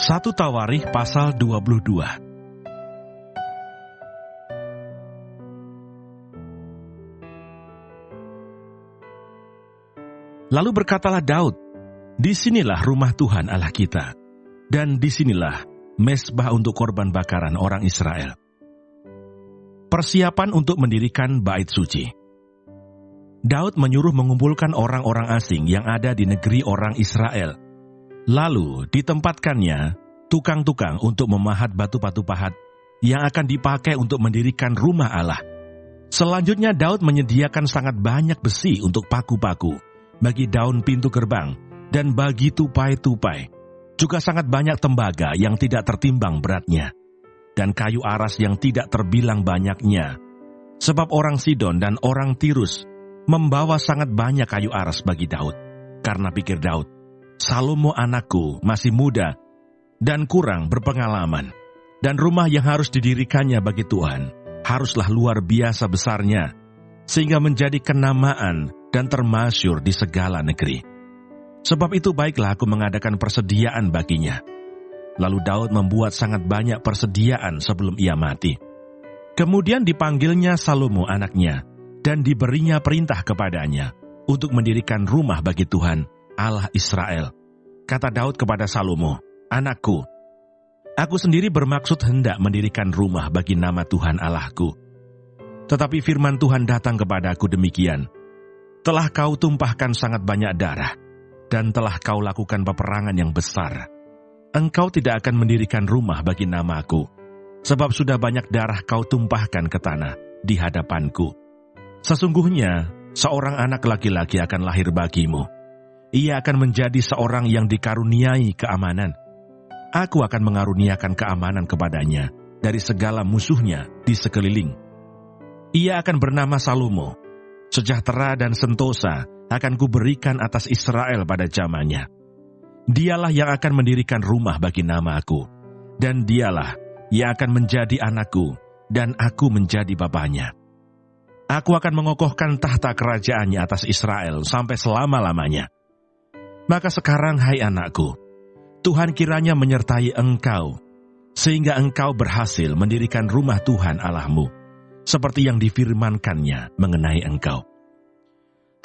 1 Tawarikh pasal 22. Lalu berkatalah Daud, "Disinilah rumah Tuhan Allah kita, dan disinilah mezbah untuk korban bakaran orang Israel." Persiapan untuk mendirikan bait suci. Daud menyuruh mengumpulkan orang-orang asing yang ada di negeri orang Israel. Lalu ditempatkannya tukang-tukang untuk memahat batu-batu pahat yang akan dipakai untuk mendirikan rumah Allah. Selanjutnya Daud menyediakan sangat banyak besi untuk paku-paku, bagi daun pintu gerbang, dan bagi tupai-tupai. Juga sangat banyak tembaga yang tidak tertimbang beratnya, dan kayu aras yang tidak terbilang banyaknya. Sebab orang Sidon dan orang Tirus membawa sangat banyak kayu aras bagi Daud. Karena pikir Daud, Salomo anakku masih muda dan kurang berpengalaman, dan rumah yang harus didirikannya bagi Tuhan haruslah luar biasa besarnya, sehingga menjadi kenamaan dan termasyur di segala negeri. Sebab itu baiklah aku mengadakan persediaan baginya. Lalu Daud membuat sangat banyak persediaan sebelum ia mati. Kemudian dipanggilnya Salomo anaknya, dan diberinya perintah kepadanya untuk mendirikan rumah bagi Tuhan, Allah Israel. Kata Daud kepada Salomo, "Anakku, aku sendiri bermaksud hendak mendirikan rumah bagi nama Tuhan Allahku. Tetapi firman Tuhan datang kepadaku demikian, telah kau tumpahkan sangat banyak darah, dan telah kau lakukan peperangan yang besar. Engkau tidak akan mendirikan rumah bagi namaku, sebab sudah banyak darah kau tumpahkan ke tanah di hadapanku. Sesungguhnya, seorang anak laki-laki akan lahir bagimu. Ia akan menjadi seorang yang dikaruniai keamanan. Aku akan mengaruniakan keamanan kepadanya dari segala musuhnya di sekeliling. Ia akan bernama Salomo. Sejahtera dan sentosa akan kuberikan atas Israel pada zamannya. Dialah yang akan mendirikan rumah bagi nama aku, dan dialah yang akan menjadi anakku, dan aku menjadi bapaknya. Aku akan mengokohkan tahta kerajaannya atas Israel sampai selama-lamanya. Maka sekarang, hai anakku, Tuhan kiranya menyertai engkau, sehingga engkau berhasil mendirikan rumah Tuhan Allahmu, seperti yang difirmankannya mengenai engkau.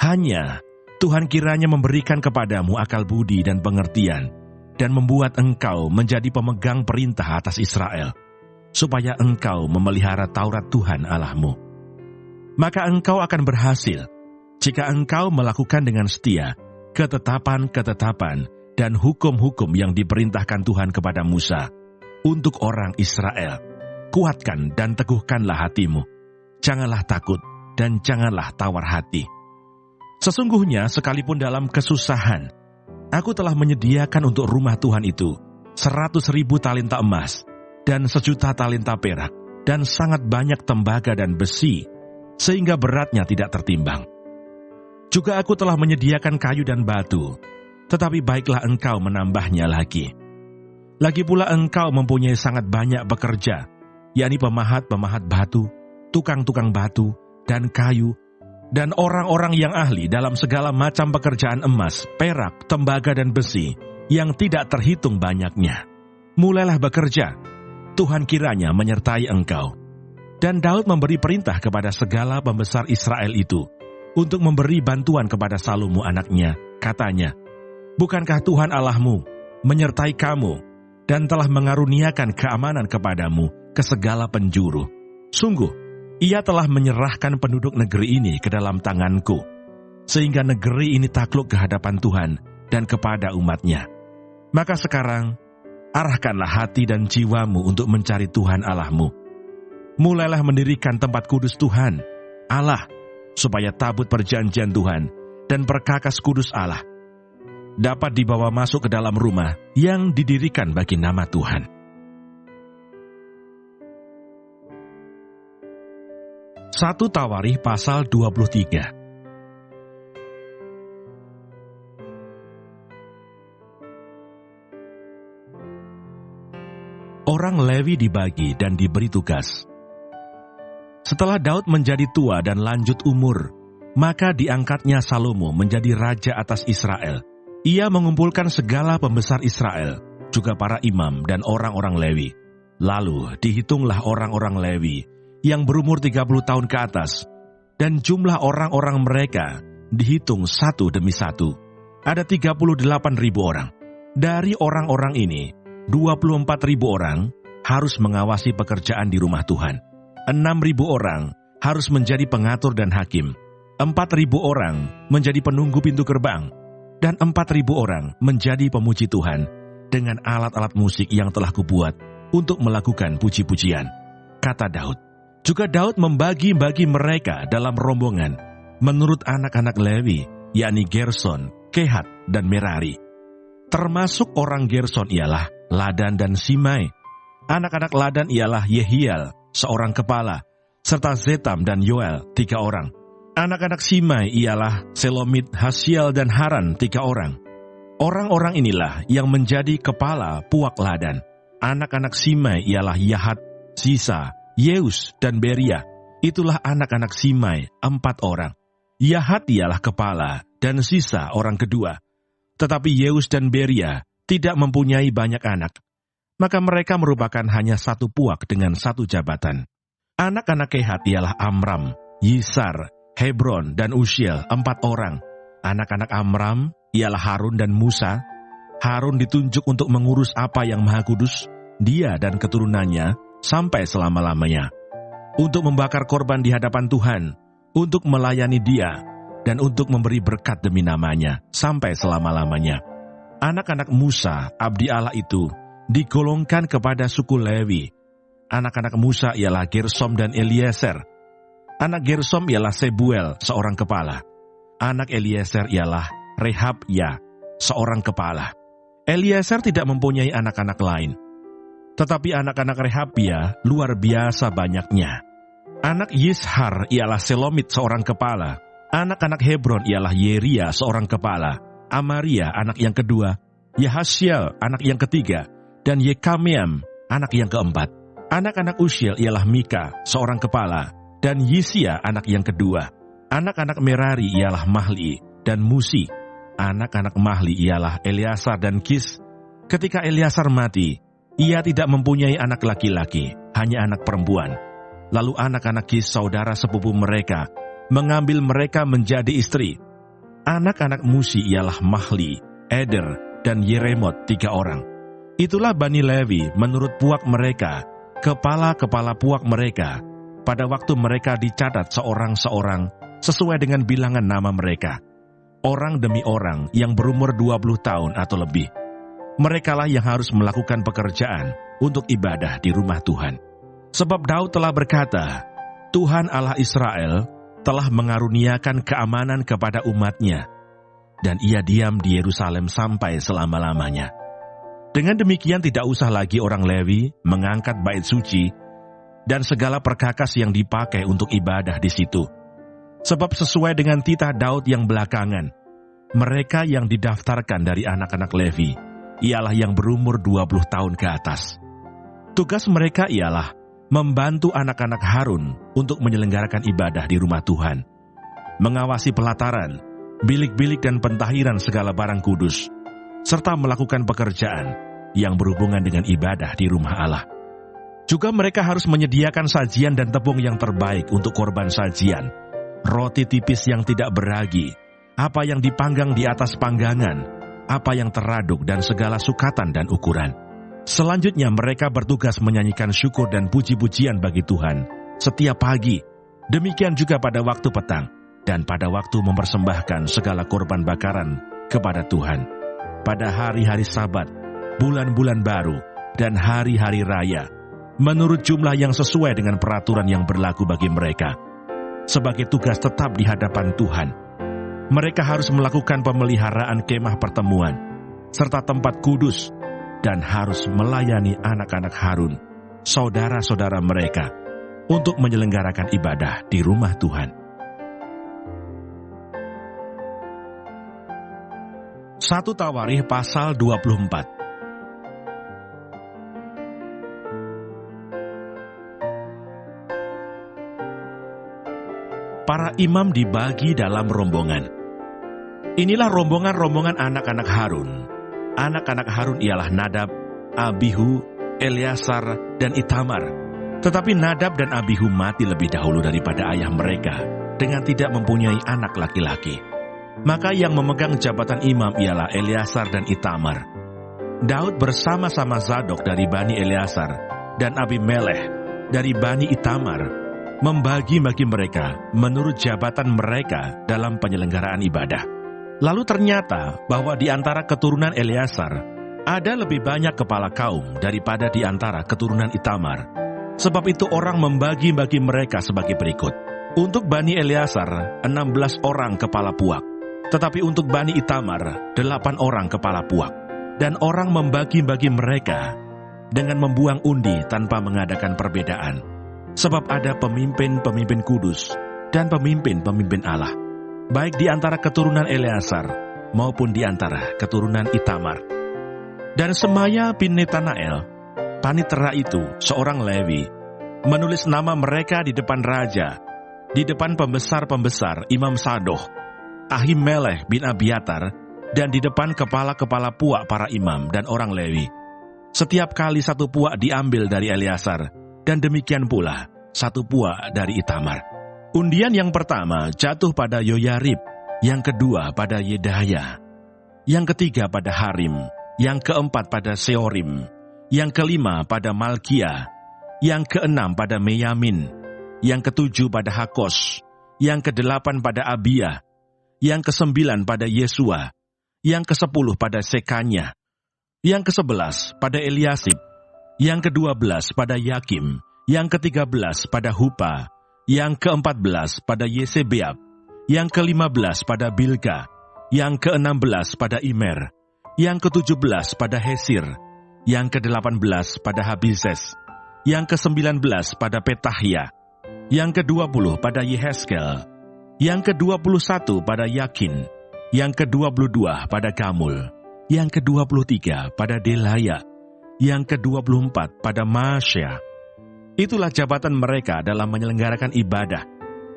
Hanya Tuhan kiranya memberikan kepadamu akal budi dan pengertian, dan membuat engkau menjadi pemegang perintah atas Israel, supaya engkau memelihara Taurat Tuhan Allahmu. Maka engkau akan berhasil, jika engkau melakukan dengan setia ketetapan-ketetapan dan hukum-hukum yang diperintahkan Tuhan kepada Musa untuk orang Israel. Kuatkan dan teguhkanlah hatimu. Janganlah takut dan janganlah tawar hati. Sesungguhnya sekalipun dalam kesusahan, aku telah menyediakan untuk rumah Tuhan itu 100.000 talenta emas dan 1.000.000 talenta perak dan sangat banyak tembaga dan besi, sehingga beratnya tidak tertimbang. Juga aku telah menyediakan kayu dan batu, tetapi baiklah engkau menambahnya lagi. Lagi pula engkau mempunyai sangat banyak pekerja, yakni pemahat-pemahat batu, tukang-tukang batu, dan kayu, dan orang-orang yang ahli dalam segala macam pekerjaan emas, perak, tembaga, dan besi, yang tidak terhitung banyaknya. Mulailah bekerja, Tuhan kiranya menyertai engkau." Dan Daud memberi perintah kepada segala pembesar Israel itu, untuk memberi bantuan kepada Salomo anaknya. Katanya, "Bukankah Tuhan Allahmu menyertai kamu, dan telah mengaruniakan keamanan kepadamu ke segala penjuru? Sungguh, Ia telah menyerahkan penduduk negeri ini ke dalam tanganku, sehingga negeri ini takluk ke hadapan Tuhan dan kepada umat-Nya. Maka sekarang, arahkanlah hati dan jiwamu untuk mencari Tuhan Allahmu. Mulailah mendirikan tempat kudus Tuhan, Allah, supaya tabut perjanjian Tuhan dan perkakas kudus Allah dapat dibawa masuk ke dalam rumah yang didirikan bagi nama Tuhan." 1 Tawarikh pasal 23. Orang Lewi dibagi dan diberi tugas. Setelah Daud menjadi tua dan lanjut umur, maka diangkatnya Salomo menjadi raja atas Israel. Ia mengumpulkan segala pembesar Israel juga para imam dan orang-orang Lewi. Lalu dihitunglah orang-orang Lewi yang berumur 30 tahun ke atas, dan jumlah orang-orang mereka dihitung satu demi satu. Ada 38.000 orang. Dari orang-orang ini, 24.000 orang harus mengawasi pekerjaan di rumah Tuhan. 6.000 orang harus menjadi pengatur dan hakim. 4.000 orang menjadi penunggu pintu gerbang. Dan 4.000 orang menjadi pemuji Tuhan dengan alat-alat musik yang telah kubuat untuk melakukan puji-pujian. Kata Daud. Juga Daud membagi-bagi mereka dalam rombongan menurut anak-anak Lewi, yakni Gerson, Kehat, dan Merari. Termasuk orang Gerson ialah Ladan dan Simei. Anak-anak Ladan ialah Yehiel, seorang kepala, serta Zetam dan Yoel, 3 orang. Anak-anak Simei ialah Selomit, Hasiel, dan Haran, 3 orang. Orang-orang inilah yang menjadi kepala puak Ladan. Anak-anak Simei ialah Yahat, Sisa, Yeus, dan Beria. Itulah anak-anak Simei, 4 orang. Yahat ialah kepala, dan Sisa orang kedua. Tetapi Yeus dan Beria tidak mempunyai banyak anak. Maka mereka merupakan hanya satu puak dengan satu jabatan. Anak-anak Kehat ialah Amram, Yisar, Hebron, dan Usiel, 4 orang. Anak-anak Amram ialah Harun dan Musa. Harun ditunjuk untuk mengurus apa yang Maha Kudus, dia dan keturunannya, sampai selama-lamanya. Untuk membakar korban di hadapan Tuhan, untuk melayani dia, dan untuk memberi berkat demi namanya, sampai selama-lamanya. Anak-anak Musa, abdi Allah itu, digolongkan kepada suku Lewi. Anak-anak Musa ialah Gersom dan Eliezer. Anak Gersom ialah Sebuel, seorang kepala. Anak Eliezer ialah Rehabya, seorang kepala. Eliezer tidak mempunyai anak-anak lain. Tetapi anak-anak Rehabya luar biasa banyaknya. Anak Yishar ialah Selomit, seorang kepala. Anak-anak Hebron ialah Yeria, seorang kepala. Amaria, anak yang kedua. Yahasiel, anak yang ketiga. Dan Yekameam, anak yang keempat. Anak-anak Usiel ialah Mika, seorang kepala. Dan Yisia, anak yang kedua. Anak-anak Merari ialah Mahli dan Musi. Anak-anak Mahli ialah Eleasar dan Kis. Ketika Eleasar mati, ia tidak mempunyai anak laki-laki, hanya anak perempuan. Lalu anak-anak Kis, saudara sepupu mereka, mengambil mereka menjadi istri. Anak-anak Musi ialah Mahli, Eder, dan Yeremot, 3 orang. Itulah Bani Lewi menurut puak mereka, kepala-kepala puak mereka, pada waktu mereka dicatat seorang-seorang sesuai dengan bilangan nama mereka. Orang demi orang yang berumur 20 tahun atau lebih. Merekalah yang harus melakukan pekerjaan untuk ibadah di rumah Tuhan. Sebab Daud telah berkata, Tuhan Allah Israel telah mengaruniakan keamanan kepada umatnya, dan ia diam di Yerusalem sampai selama-lamanya. Dengan demikian tidak usah lagi orang Lewi mengangkat bait suci dan segala perkakas yang dipakai untuk ibadah di situ. Sebab sesuai dengan titah Daud yang belakangan, mereka yang didaftarkan dari anak-anak Levi ialah yang berumur 20 tahun ke atas. Tugas mereka ialah membantu anak-anak Harun untuk menyelenggarakan ibadah di rumah Tuhan, mengawasi pelataran, bilik-bilik dan pentahiran segala barang kudus, serta melakukan pekerjaan yang berhubungan dengan ibadah di rumah Allah. Juga mereka harus menyediakan sajian dan tepung yang terbaik untuk korban sajian, roti tipis yang tidak beragi, apa yang dipanggang di atas panggangan, apa yang teraduk dan segala sukatan dan ukuran. Selanjutnya mereka bertugas menyanyikan syukur dan puji-pujian bagi Tuhan setiap pagi, demikian juga pada waktu petang, dan pada waktu mempersembahkan segala korban bakaran kepada Tuhan, pada hari-hari Sabat, bulan-bulan baru, dan hari-hari raya, menurut jumlah yang sesuai dengan peraturan yang berlaku bagi mereka. Sebagai tugas tetap di hadapan Tuhan, mereka harus melakukan pemeliharaan kemah pertemuan, serta tempat kudus, dan harus melayani anak-anak Harun, saudara-saudara mereka, untuk menyelenggarakan ibadah di rumah Tuhan. 1 Tawarikh pasal 24. Para imam dibagi dalam rombongan. Inilah rombongan-rombongan anak-anak Harun. Anak-anak Harun ialah Nadab, Abihu, Eleasar, dan Itamar. Tetapi Nadab dan Abihu mati lebih dahulu daripada ayah mereka, dengan tidak mempunyai anak laki-laki. Maka yang memegang jabatan imam ialah Eleasar dan Itamar. Daud bersama-sama Zadok dari Bani Eleasar dan Abimelech dari Bani Itamar membagi-bagi mereka menurut jabatan mereka dalam penyelenggaraan ibadah. Lalu ternyata bahwa di antara keturunan Eleasar ada lebih banyak kepala kaum daripada di antara keturunan Itamar. Sebab itu orang membagi-bagi mereka sebagai berikut. Untuk Bani Eleasar 16 orang kepala puak, tetapi untuk Bani Itamar 8 orang kepala puak. Dan orang membagi-bagi mereka dengan membuang undi tanpa mengadakan perbedaan. Sebab ada pemimpin-pemimpin kudus dan pemimpin-pemimpin Allah, baik di antara keturunan Eleasar maupun di antara keturunan Itamar. Dan Semaya bin Netanael, panitera itu, seorang Lewi, menulis nama mereka di depan raja, di depan pembesar-pembesar Imam Sadoh, Ahimelech bin Abiatar, dan di depan kepala-kepala puak para imam dan orang Lewi. Setiap kali satu puak diambil dari Eleasar, dan demikian pula satu puak dari Itamar. Undian yang pertama jatuh pada Yoyarib, yang kedua pada Yedaya, yang ketiga pada Harim, yang keempat pada Seorim, yang kelima pada Malkia, yang keenam pada Meyamin, yang ketujuh pada Hakos, yang kedelapan pada Abia, yang kesembilan pada Yesua, yang kesepuluh pada Sekanya, yang ke-11 pada Eliasib, yang ke-12 pada Yakim, yang ke-13 pada Hupa, yang ke-14 pada Yesebeab, yang ke-15 pada Bilga, yang ke-16 pada Imer, yang ke-17 pada Hesir, yang ke-18 pada Habizes, yang ke-19 pada Petahia, yang ke-20 pada Yeheskel, yang ke-21 pada Yakin, yang ke-22 pada Gamul, yang ke-23 pada Delaya, yang ke-24 pada Maasya. Itulah jabatan mereka dalam menyelenggarakan ibadah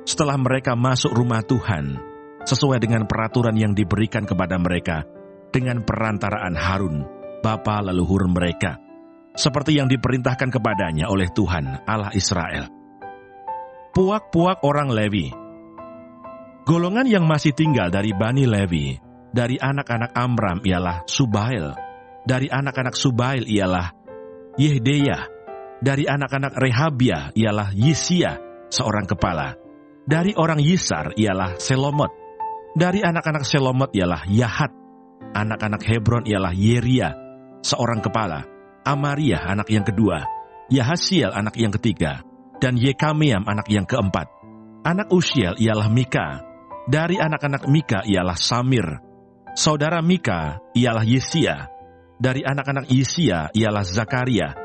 setelah mereka masuk rumah Tuhan, sesuai dengan peraturan yang diberikan kepada mereka dengan perantaraan Harun, bapa leluhur mereka, seperti yang diperintahkan kepadanya oleh Tuhan Allah Israel. Puak-puak orang Lewi. Golongan yang masih tinggal dari Bani Lewi, dari anak-anak Amram ialah Subail, dari anak-anak Subail ialah Yehdeya, dari anak-anak Rehabia ialah Yisia, seorang kepala, dari orang Yisar ialah Selomot, dari anak-anak Selomot ialah Yahat, anak-anak Hebron ialah Yeria, seorang kepala, Amaria anak yang kedua, Yahasiel anak yang ketiga, dan Yekameam anak yang keempat. Anak Usiel ialah Mika, dari anak-anak Mika ialah Samir, saudara Mika ialah Yesia, dari anak-anak Yesia ialah Zakaria,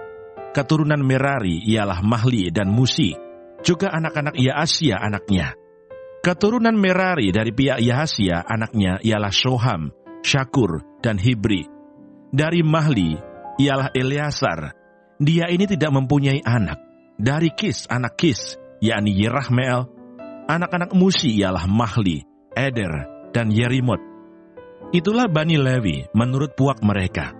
keturunan Merari ialah Mahli dan Musi, juga anak-anak Yaasia anaknya. Keturunan Merari dari pihak Yahasia anaknya ialah Shoham, Syakur, dan Hibri. Dari Mahli ialah Eleasar, dia ini tidak mempunyai anak. Dari Kis anak Kis, yakni Yerahmeel. Anak-anak Musi ialah Mahli, Eder, dan Yerimot. Itulah Bani Lewi menurut puak mereka.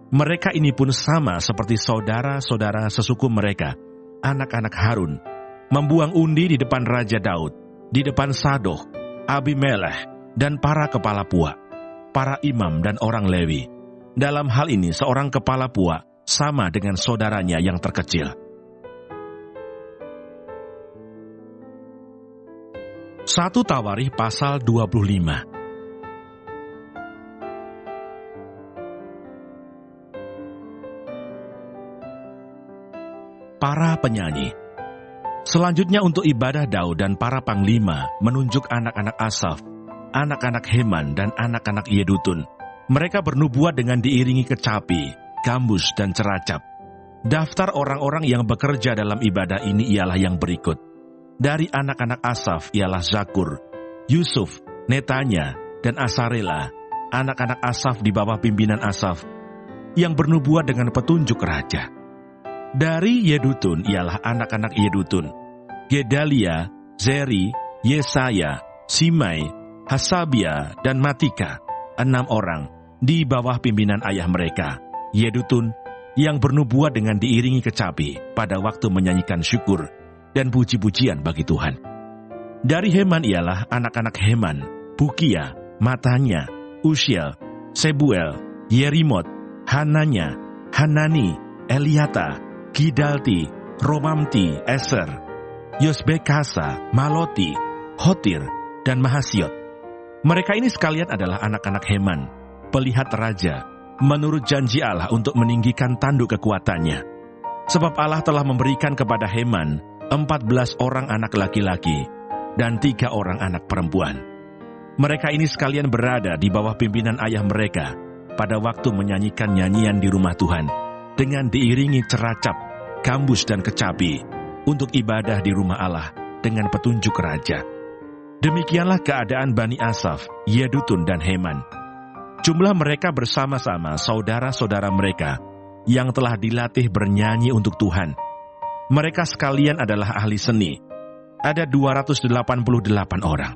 Mereka ini pun sama seperti saudara-saudara sesuku mereka, anak-anak Harun, membuang undi di depan Raja Daud, di depan Sadoh, Abimelech, dan para kepala puak, para imam dan orang Lewi. Dalam hal ini seorang kepala puak sama dengan saudaranya yang terkecil. 1 Tawarikh pasal 25. Para penyanyi. Selanjutnya untuk ibadah Daud dan para panglima menunjuk anak-anak Asaf, anak-anak Heman dan anak-anak Yedutun. Mereka bernubuat dengan diiringi kecapi, gambus dan ceracap. Daftar orang-orang yang bekerja dalam ibadah ini ialah yang berikut. Dari anak-anak Asaf ialah Zakur, Yusuf, Netanya, dan Asarela, anak-anak Asaf di bawah pimpinan Asaf, yang bernubuat dengan petunjuk raja. Dari Yedutun ialah anak-anak Yedutun, Gedalia, Zeri, Yesaya, Simai, Hasabia, dan Matika, 6 orang, di bawah pimpinan ayah mereka, Yedutun, yang bernubuat dengan diiringi kecapi pada waktu menyanyikan syukur dan puji-pujian bagi Tuhan. Dari Heman ialah anak-anak Heman, Bukia, Matanya, Usiel, Sebuel, Yerimot, Hananya, Hanani, Eliata, Gidalti, Romamti, Eser, Yosbekasa, Maloti, Hotir, dan Mahasiot. Mereka ini sekalian adalah anak-anak Heman, pelihat raja, menurut janji Allah untuk meninggikan tanduk kekuatannya. Sebab Allah telah memberikan kepada Heman 14 orang anak laki-laki dan 3 orang anak perempuan. Mereka ini sekalian berada di bawah pimpinan ayah mereka pada waktu menyanyikan nyanyian di rumah Tuhan dengan diiringi ceracap, gambus, dan kecapi untuk ibadah di rumah Allah dengan petunjuk raja. Demikianlah keadaan Bani Asaf, Yedutun, dan Heman. Jumlah mereka bersama-sama saudara-saudara mereka yang telah dilatih bernyanyi untuk Tuhan. Mereka sekalian adalah ahli seni. Ada 288 orang.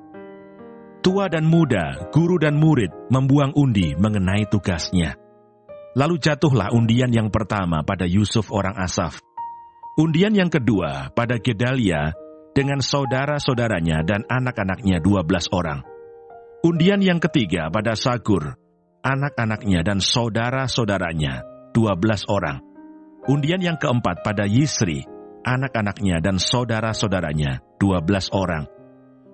Tua dan muda, guru dan murid membuang undi mengenai tugasnya. Lalu jatuhlah undian yang pertama pada Yusuf orang Asaf. Undian yang kedua pada Gedalia dengan saudara-saudaranya dan anak-anaknya 12 orang. Undian yang ketiga pada Sagur, anak-anaknya dan saudara-saudaranya 12 orang. Undian yang keempat pada Yisri, anak-anaknya dan saudara-saudaranya 12 orang.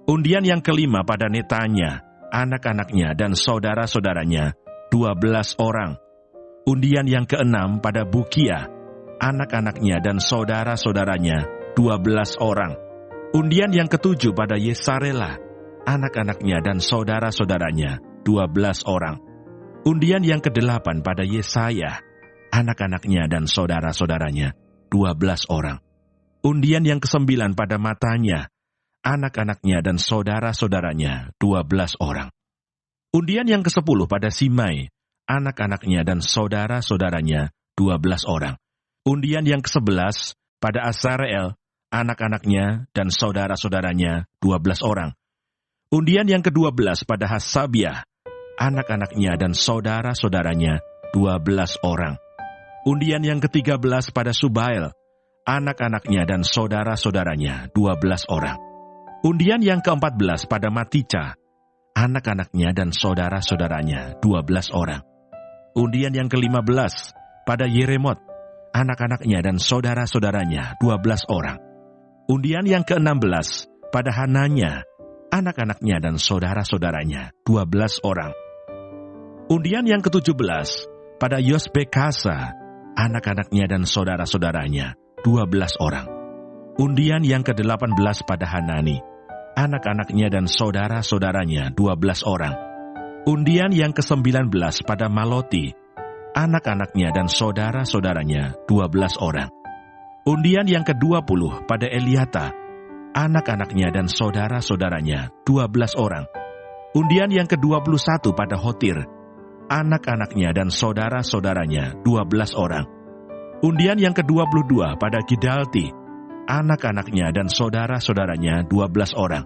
Undian yang kelima pada Netanya, anak-anaknya dan saudara-saudaranya 12 orang. Undian yang keenam pada Bukia, anak-anaknya dan saudara-saudaranya 12 orang. Undian yang ketujuh pada Yesarela, anak-anaknya dan saudara-saudaranya 12 orang. Undian yang kedelapan pada Yesaya, anak-anaknya dan saudara-saudaranya 12 orang. Undian yang kesembilan pada Matanya, anak-anaknya dan saudara-saudaranya 12 orang. Undian yang ke-10 pada Simai, anak-anaknya dan saudara-saudaranya 12 orang. Undian yang ke-11 pada Asareel, anak-anaknya dan saudara-saudaranya 12 orang. Undian yang ke-12 pada Hasabiah, anak-anaknya dan saudara-saudaranya 12 orang. Undian yang ke-13 pada Subael, anak-anaknya dan saudara-saudaranya 12 orang. Undian yang ke-14 pada Matica, anak-anaknya dan saudara-saudaranya 12 orang. Undian yang ke-15 pada Yeremot, anak-anaknya dan saudara-saudaranya 12 orang. Undian yang ke-16 pada Hananya, anak-anaknya dan saudara-saudaranya 12 orang. Undian yang ke-17 pada Yosbekasa, anak-anaknya dan saudara-saudaranya 12 orang. Undian yang ke-18 pada Hanani, anak-anaknya dan saudara-saudaranya 12 orang. Undian yang ke-19 pada Maloti, anak-anaknya dan saudara-saudaranya 12 orang. Undian yang ke-20 pada Eliata, anak-anaknya dan saudara-saudaranya 12 orang. Undian yang ke-21 pada Hotir, anak-anaknya dan saudara-saudaranya 12 orang. Undian yang ke-22 pada Gidalti, anak-anaknya dan saudara-saudaranya 12 orang.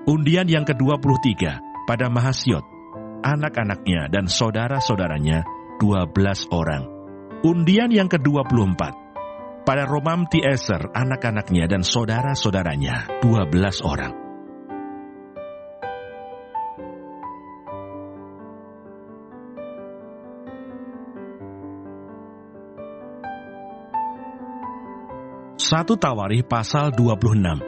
Undian yang ke-23 pada Mahasiot, anak-anaknya dan saudara-saudaranya 12 orang. Undian yang ke-24 pada Romamti Eser, anak-anaknya dan saudara-saudaranya 12 orang. Satu Tawarikh pasal 26.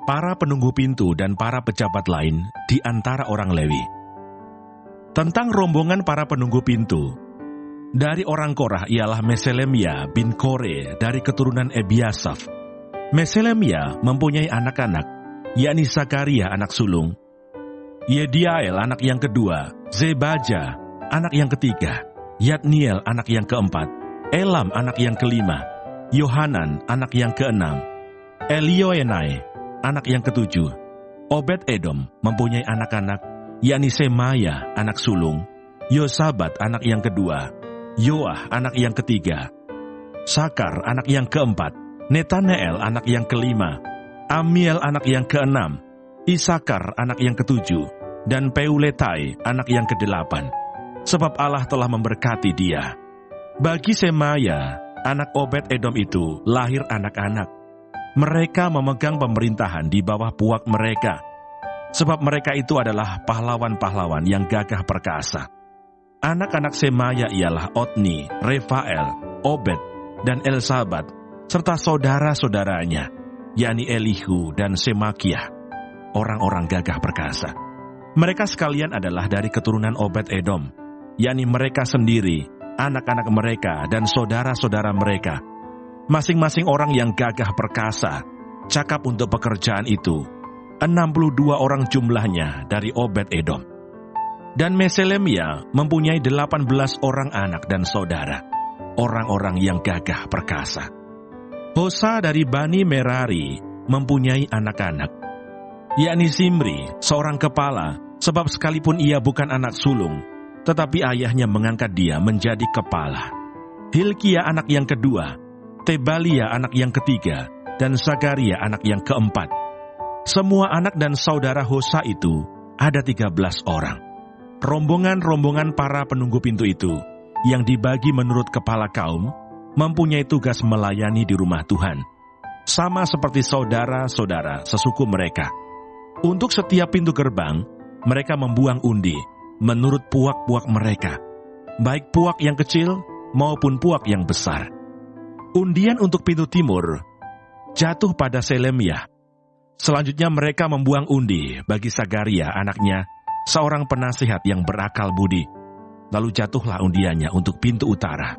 Para penunggu pintu dan para pejabat lain di antara orang Lewi. Tentang rombongan para penunggu pintu, dari orang Korah ialah Meselemia bin Kore dari keturunan Ebiasaf. Meselemia mempunyai anak-anak, yakni Sakaria anak sulung, Yediael anak yang kedua, Zebaja anak yang ketiga, Yadniel anak yang keempat, Elam anak yang kelima, Yohanan anak yang keenam, Elioenai anak yang ketujuh. Obed Edom mempunyai anak-anak, yakni Semaya anak sulung, Yosabat anak yang kedua, Yoah anak yang ketiga, Sakar anak yang keempat, Netaneel anak yang kelima, Amiel anak yang keenam, Isakar anak yang ketujuh, dan Peuletai anak yang kedelapan. Sebab Allah telah memberkati dia. Bagi Semaya, anak Obed-Edom itu lahir anak-anak. Mereka memegang pemerintahan di bawah puak mereka. Sebab mereka itu adalah pahlawan-pahlawan yang gagah perkasa. Anak-anak Semaya ialah Otni, Refael, Obed, dan Elsabat, serta saudara-saudaranya, yakni Elihu dan Semakiah, orang-orang gagah perkasa. Mereka sekalian adalah dari keturunan Obed-Edom, yakni mereka sendiri, anak-anak mereka, dan saudara-saudara mereka. Masing-masing orang yang gagah perkasa, cakap untuk pekerjaan itu, 62 orang jumlahnya dari Obed-Edom. Dan Meselemia mempunyai 18 orang anak dan saudara, orang-orang yang gagah perkasa. Hosa dari Bani Merari mempunyai anak-anak, yakni Simri, seorang kepala, sebab sekalipun ia bukan anak sulung, tetapi ayahnya mengangkat dia menjadi kepala. Hilkia anak yang kedua, Tebalia anak yang ketiga, dan Zakaria anak yang keempat. Semua anak dan saudara Hosa itu ada 13 orang. Rombongan-rombongan para penunggu pintu itu, yang dibagi menurut kepala kaum, mempunyai tugas melayani di rumah Tuhan, sama seperti saudara-saudara sesuku mereka. Untuk setiap pintu gerbang, mereka membuang undi menurut puak-puak mereka, baik puak yang kecil maupun puak yang besar. Undian untuk pintu timur jatuh pada Selemiah. Selanjutnya mereka membuang undi bagi Zakaria anaknya, seorang penasihat yang berakal budi. Lalu jatuhlah undiannya untuk pintu utara.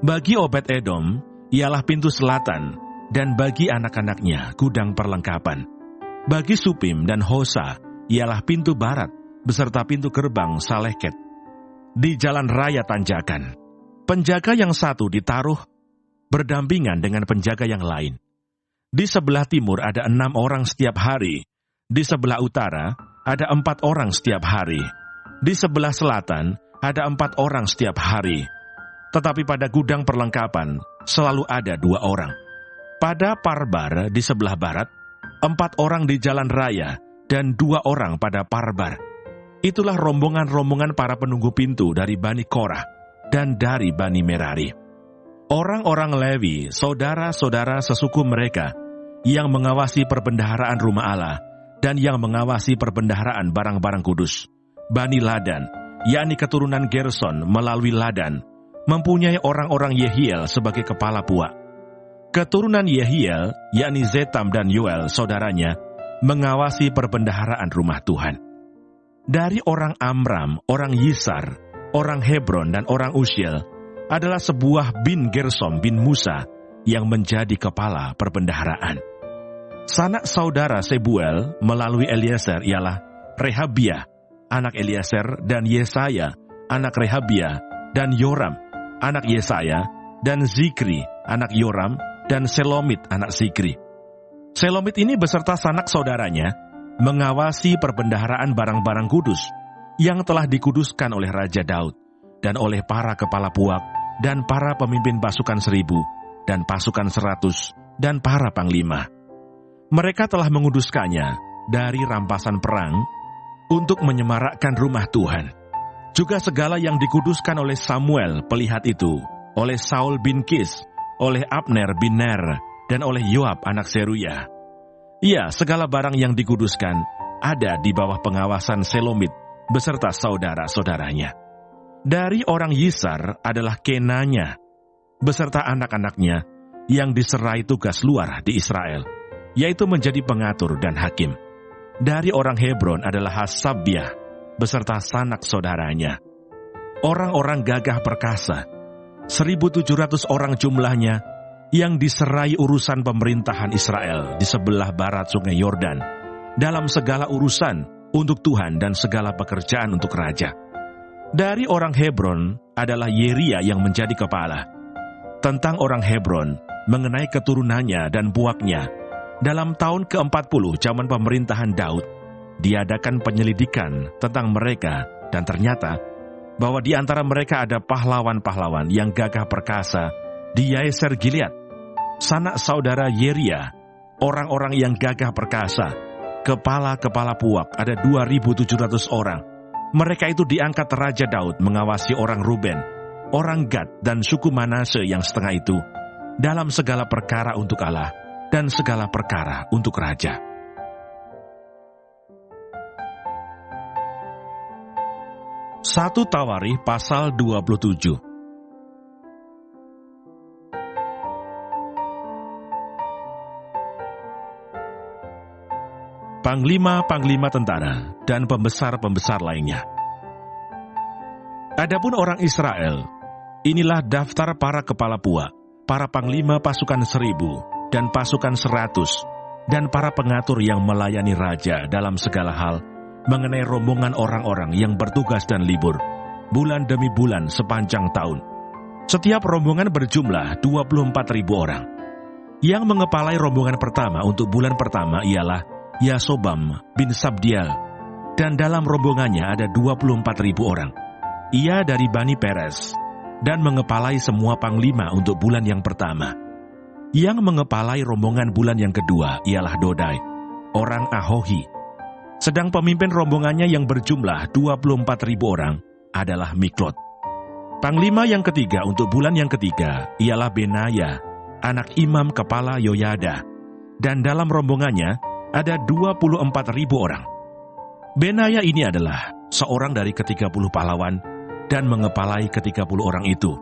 Bagi Obed-Edom ialah pintu selatan, dan bagi anak-anaknya gudang perlengkapan. Bagi Supim dan Hosa ialah pintu barat, beserta pintu gerbang Saleket. Di jalan raya tanjakan, penjaga yang satu ditaruh berdampingan dengan penjaga yang lain. Di sebelah timur ada 6 orang setiap hari, di sebelah utara ada 4 orang setiap hari, di sebelah selatan ada 4 orang setiap hari. Tetapi pada gudang perlengkapan selalu ada 2 orang. Pada Parbar di sebelah barat, 4 orang di jalan raya, dan 2 orang pada Parbar. Itulah rombongan-rombongan para penunggu pintu dari Bani Korah dan dari Bani Merari. Orang-orang Lewi, saudara-saudara sesuku mereka, yang mengawasi perbendaharaan rumah Allah, dan yang mengawasi perbendaharaan barang-barang kudus. Bani Ladan, yakni keturunan Gerson melalui Ladan, mempunyai orang-orang Yehiel sebagai kepala puak. Keturunan Yehiel, yakni Zetam dan Yoel, saudaranya, mengawasi perbendaharaan rumah Tuhan. Dari orang Amram, orang Yisar, orang Hebron, dan orang Usiel, adalah sebuah bin Gersom bin Musa yang menjadi kepala perbendaharaan. Sanak saudara Sebuel melalui Eliezer ialah Rehabiah, anak Eliezer, dan Yesaya, anak Rehabiah, dan Yoram, anak Yesaya, dan Zikri, anak Yoram, dan Selomit, anak Zikri. Selomit ini beserta sanak saudaranya mengawasi perbendaharaan barang-barang kudus yang telah dikuduskan oleh Raja Daud dan oleh para kepala puak dan para pemimpin pasukan 1000 dan pasukan 100 dan para panglima. Mereka telah menguduskannya dari rampasan perang untuk menyemarakkan rumah Tuhan. Juga segala yang dikuduskan oleh Samuel pelihat itu, oleh Saul bin Kis, oleh Abner bin Ner, dan oleh Yoab anak Seruya. Ya, segala barang yang dikuduskan ada di bawah pengawasan Selomit beserta saudara-saudaranya. Dari orang Yisar adalah Kenanya, beserta anak-anaknya yang diserai tugas luar di Israel, yaitu menjadi pengatur dan hakim. Dari orang Hebron adalah Hasabiah, beserta sanak saudaranya. Orang-orang gagah perkasa, 1.700 orang jumlahnya, yang diserai urusan pemerintahan Israel di sebelah barat sungai Yordan, dalam segala urusan untuk Tuhan dan segala pekerjaan untuk raja. Dari orang Hebron adalah Yeria yang menjadi kepala. Tentang orang Hebron, mengenai keturunannya dan puaknya, dalam tahun ke-40 zaman pemerintahan Daud, diadakan penyelidikan tentang mereka, dan ternyata bahwa di antara mereka ada pahlawan-pahlawan yang gagah perkasa di Yaeser Gilead. Sanak saudara Yeria, orang-orang yang gagah perkasa, kepala-kepala puak ada 2.700 orang. Mereka itu diangkat Raja Daud mengawasi orang Ruben, orang Gad, dan suku Manase yang setengah itu, dalam segala perkara untuk Allah dan segala perkara untuk raja. Satu Tawarikh pasal 27. Panglima-panglima tentara dan pembesar-pembesar lainnya. Adapun orang Israel, inilah daftar para kepala puak, para panglima pasukan 1.000 dan pasukan 100, dan para pengatur yang melayani raja dalam segala hal mengenai rombongan orang-orang yang bertugas dan libur, bulan demi bulan sepanjang tahun. Setiap rombongan berjumlah 24.000 orang. Yang mengepalai rombongan pertama untuk bulan pertama ialah Yasobam bin Sabdiel, dan dalam rombongannya ada 24.000 orang. Ia dari Bani Peres, dan mengepalai semua panglima untuk bulan yang pertama. Yang mengepalai rombongan bulan yang kedua ialah Dodai, orang Ahohi. Sedang pemimpin rombongannya yang berjumlah 24.000 orang adalah Miklot. Panglima yang ketiga untuk bulan yang ketiga ialah Benaya, anak imam kepala Yoyada, dan dalam rombongannya ada 24.000 orang. Benaya ini adalah seorang dari ke-30 pahlawan dan mengepalai ke-30 orang itu.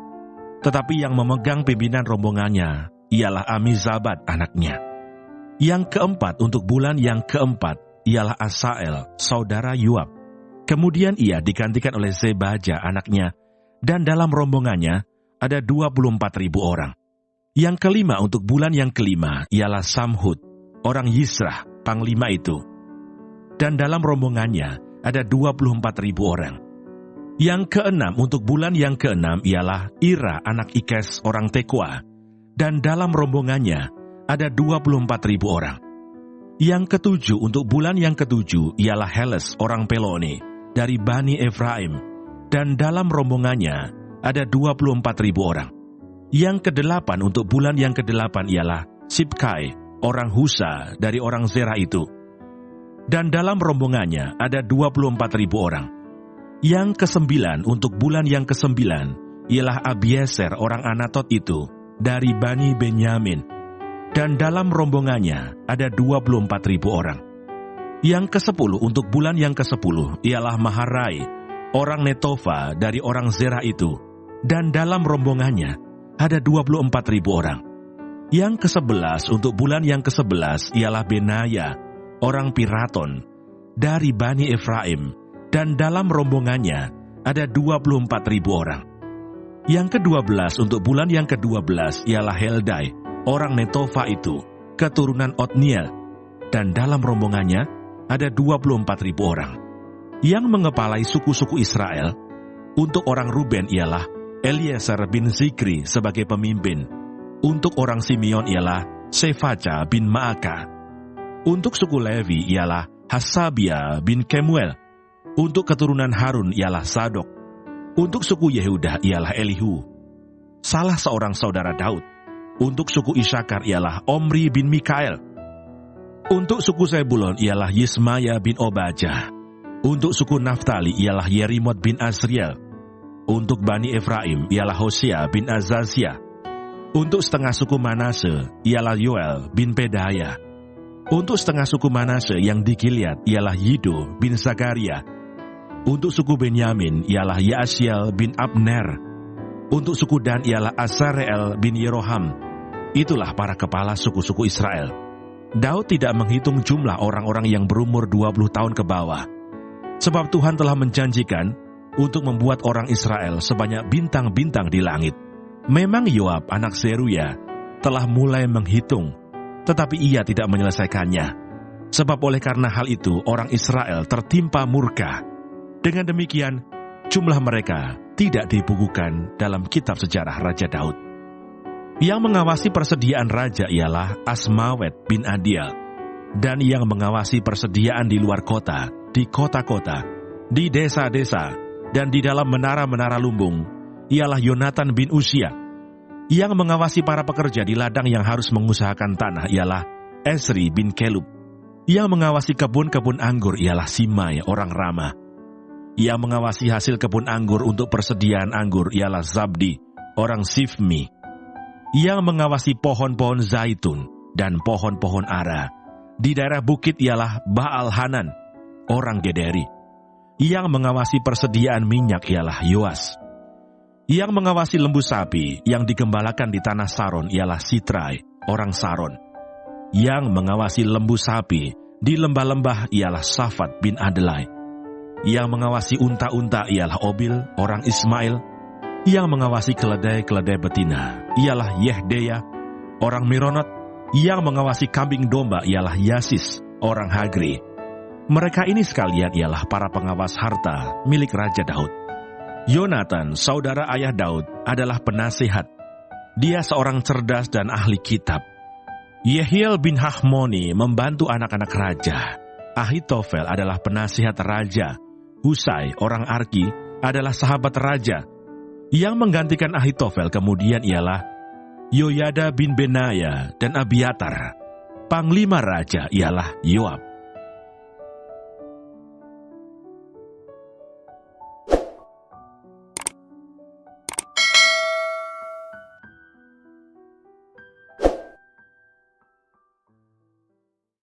Tetapi yang memegang pimpinan rombongannya ialah Amizabad anaknya. Yang keempat untuk bulan yang keempat ialah Asael, saudara Yoab. Kemudian ia digantikan oleh Zebaja anaknya, dan dalam rombongannya ada 24.000 orang. Yang kelima untuk bulan yang kelima ialah Samhud, orang Yisrah, panglima itu. Dan dalam rombongannya ada 24.000 orang. Yang keenam untuk bulan yang keenam ialah Ira anak Ikes orang Tekoa, dan dalam rombongannya ada 24.000 orang. Yang ketujuh untuk bulan yang ketujuh ialah Heles orang Peloni dari Bani Efraim, dan dalam rombongannya ada 24.000 orang. Yang kedelapan untuk bulan yang kedelapan ialah Sibkai orang Husa dari orang Zerah itu, dan dalam rombongannya ada 24.000 orang. Yang kesembilan untuk bulan yang kesembilan ialah Abieser orang Anatot itu dari Bani Benyamin, dan dalam rombongannya ada 24.000 orang. Yang kesepuluh untuk bulan yang kesepuluh ialah Maharai orang Netofa dari orang Zerah itu, dan dalam rombongannya ada 24.000 orang. Yang ke-11 untuk bulan yang ke-11 ialah Benaya, orang Piraton, dari Bani Efraim, dan dalam rombongannya ada 24.000 orang. Yang ke-12 untuk bulan yang ke-12 ialah Heldai, orang Netofa itu, keturunan Otniel, dan dalam rombongannya ada 24.000 orang. Yang mengepalai suku-suku Israel, untuk orang Ruben ialah Eliezer bin Zikri sebagai pemimpin. Untuk orang Simeon ialah Sefaja bin Maaka. Untuk suku Levi ialah Hasabia bin Kemuel. Untuk keturunan Harun ialah Sadok. Untuk suku Yehuda ialah Elihu, salah seorang saudara Daud. Untuk suku Isakar ialah Omri bin Mikael. Untuk suku Zebulon ialah Yismaya bin Obajah. Untuk suku Naftali ialah Yerimot bin Asriel. Untuk Bani Efraim ialah Hosea bin Azazia. Untuk setengah suku Manase ialah Yoel bin Pedaya. Untuk setengah suku Manase yang di Gilead ialah Yido bin Zakaria. Untuk suku Benyamin ialah Yaasiel bin Abner. Untuk suku Dan ialah Azareel bin Yeroham. Itulah para kepala suku-suku Israel. Daud tidak menghitung jumlah orang-orang yang berumur 20 tahun ke bawah. Sebab Tuhan telah menjanjikan untuk membuat orang Israel sebanyak bintang-bintang di langit. Memang Yoab anak Zeruya telah mulai menghitung, tetapi ia tidak menyelesaikannya. Sebab oleh karena hal itu orang Israel tertimpa murka. Dengan demikian, jumlah mereka tidak dibukukan dalam kitab sejarah Raja Daud. Yang mengawasi persediaan raja ialah Asmawet bin Adiel, dan yang mengawasi persediaan di luar kota, di kota-kota, di desa-desa, dan di dalam menara-menara lumbung ialah Yonatan bin Usia. Yang mengawasi para pekerja di ladang yang harus mengusahakan tanah ialah Esri bin Kelub. Yang mengawasi kebun-kebun anggur ialah Simai, orang Rama. Yang mengawasi hasil kebun anggur untuk persediaan anggur ialah Zabdi, orang Sifmi. Yang mengawasi pohon-pohon zaitun dan pohon-pohon ara di daerah bukit ialah Baal Hanan, orang Gederi. Yang mengawasi persediaan minyak ialah Yoas. Yang mengawasi lembu sapi yang digembalakan di tanah Saron ialah Sitrai, orang Saron. Yang mengawasi lembu sapi di lembah-lembah ialah Safat bin Adelai. Yang mengawasi unta-unta ialah Obil, orang Ismail. Yang mengawasi keledai-keledai betina ialah Yehdeya, orang Meronot. Yang mengawasi kambing domba ialah Yasis, orang Hagri. Mereka ini sekalian ialah para pengawas harta milik Raja Daud. Yonatan, saudara ayah Daud, adalah penasihat. Dia seorang cerdas dan ahli kitab. Yehiel bin Hachmoni membantu anak-anak raja. Ahitofel adalah penasihat raja. Husai, orang Arki, adalah sahabat raja. Yang menggantikan Ahitofel kemudian ialah Yoyada bin Benaya dan Abiatar. Panglima raja ialah Yoab.